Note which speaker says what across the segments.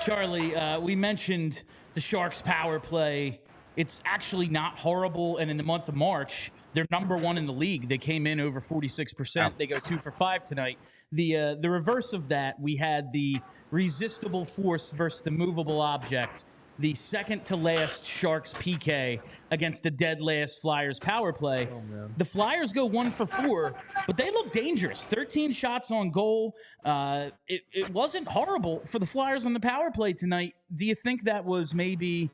Speaker 1: Charlie, we mentioned the Sharks' power play. It's actually not horrible, and in the month of March, they're number one in the league. They came in over 46%. They go 2 for 5 tonight. The reverse of that, we had the resistible force versus the movable object, the second to last Sharks PK against the dead last Flyers power play. The Flyers go 1 for 4, but they look dangerous. 13 shots on goal. It wasn't horrible for the Flyers on the power play tonight. Do you think that was maybe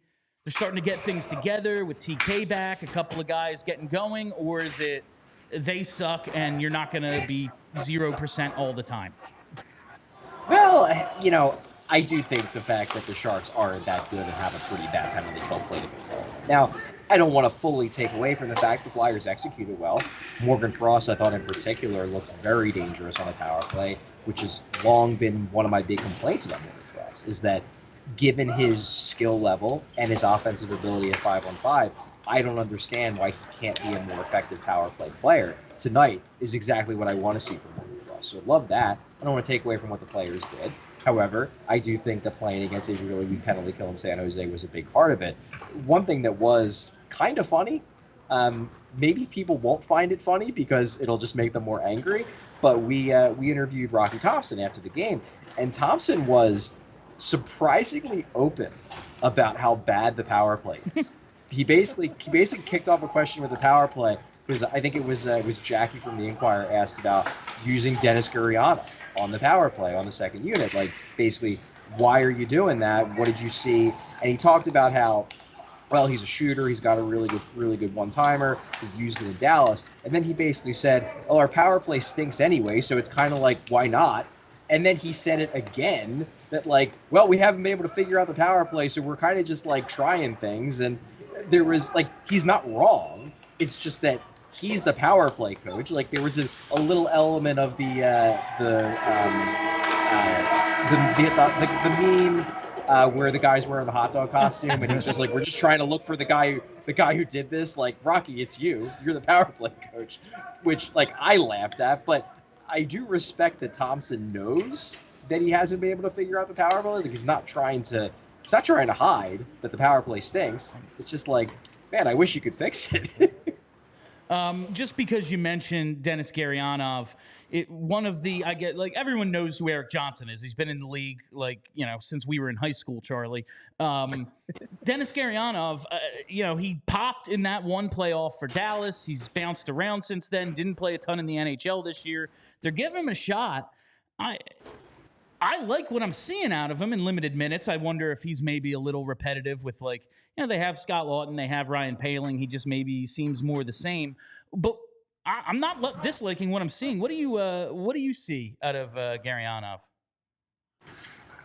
Speaker 1: they're starting to get things together with TK back, a couple of guys getting going, or is it they suck and you're not going to be 0% all the time?
Speaker 2: Well, I do think the fact that the Sharks aren't that good and have a pretty bad penalty kill played a big role. Now, I don't want to fully take away from the fact the Flyers executed well. Morgan Frost, I thought in particular, looked very dangerous on the power play, which has long been one of my big complaints about Morgan Frost, is that given his skill level and his offensive ability at 5-on-5, I don't understand why he can't be a more effective power play player. Tonight is exactly what I want to see from Morgan Frost. So I love that. I don't want to take away from what the players did. However, I do think that playing against a really weak penalty kill in San Jose was a big part of it. One thing that was kind of funny, maybe people won't find it funny because it'll just make them more angry, but we interviewed Rocky Thompson after the game, and Thompson was surprisingly open about how bad the power play is. He basically kicked off a question with the power play because I think it was Jackie from the Inquirer asked about using Denis Gurianov on the power play on the second unit. Like, basically, why are you doing that? What did you see? And he talked about how, well, he's a shooter. He's got a really good one-timer. He used it in Dallas. And then he basically said, oh, our power play stinks anyway, so it's kind of like, why not? And then he said it again that, like, well, we haven't been able to figure out the power play, so we're kind of just, like, trying things. And there was, like, he's not wrong. It's just that he's the power play coach. Like, there was a little element of the meme where the guy's wearing the hot dog costume, and he's just like, we're just trying to look for the guy who did this. Like, Rocky, it's you. You're the power play coach, which, like, I laughed at, but I do respect that Thompson knows that he hasn't been able to figure out the power play. Like, he's not trying to hide that the power play stinks. It's just like, man, I wish you could fix it.
Speaker 1: Just because you mentioned Denis Gurianov, everyone knows who Eric Johnson is. He's been in the league, since we were in high school, Charlie. Denis Gurianov, he popped in that one playoff for Dallas. He's bounced around since then, didn't play a ton in the NHL this year. They're giving him a shot. I like what I'm seeing out of him in limited minutes. I wonder if he's maybe a little repetitive with, they have Scott Lawton, they have Ryan Poehling. He just maybe seems more the same. But I'm not disliking what I'm seeing. What do you see out of Gurianov?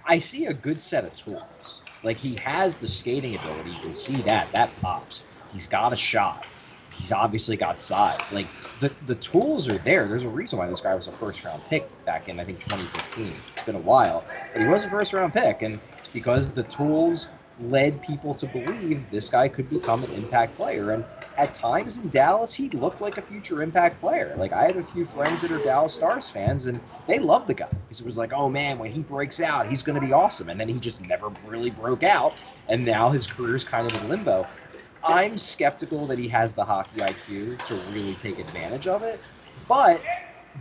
Speaker 2: I see a good set of tools. Like, he has the skating ability. You can see that pops. He's got a shot. He's obviously got size. Like, the tools are there. There's a reason why this guy was a first-round pick back in, I think, 2015. It's been a while. But he was a first-round pick, and it's because the tools led people to believe this guy could become an impact player. And at times in Dallas, he looked like a future impact player. Like, I have a few friends that are Dallas Stars fans, and they love the guy. Because it was like, oh, man, when he breaks out, he's going to be awesome. And then he just never really broke out, and now his career's kind of in limbo. I'm skeptical that he has the hockey IQ to really take advantage of it, but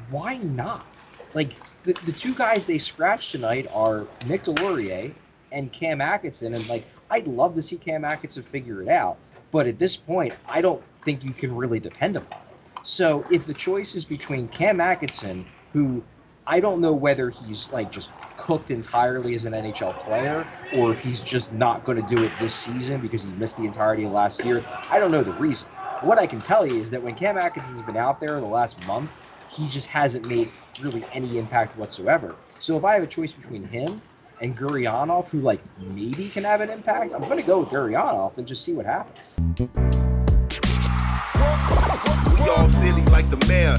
Speaker 2: why not? Like, the two guys they scratched tonight are Nick Delorier and Cam Atkinson, and, like, I'd love to see Cam Atkinson figure it out, but at this point, I don't think you can really depend upon it. So if the choice is between Cam Atkinson, who I don't know whether he's, like, just cooked entirely as an NHL player or if he's just not going to do it this season because he missed the entirety of last year. I don't know the reason. What I can tell you is that when Cam Atkinson's been out there the last month, he just hasn't made really any impact whatsoever. So if I have a choice between him and Gurianov, who, like, maybe can have an impact, I'm going to go with Gurianov and just see what happens.
Speaker 3: We all silly like the mayor.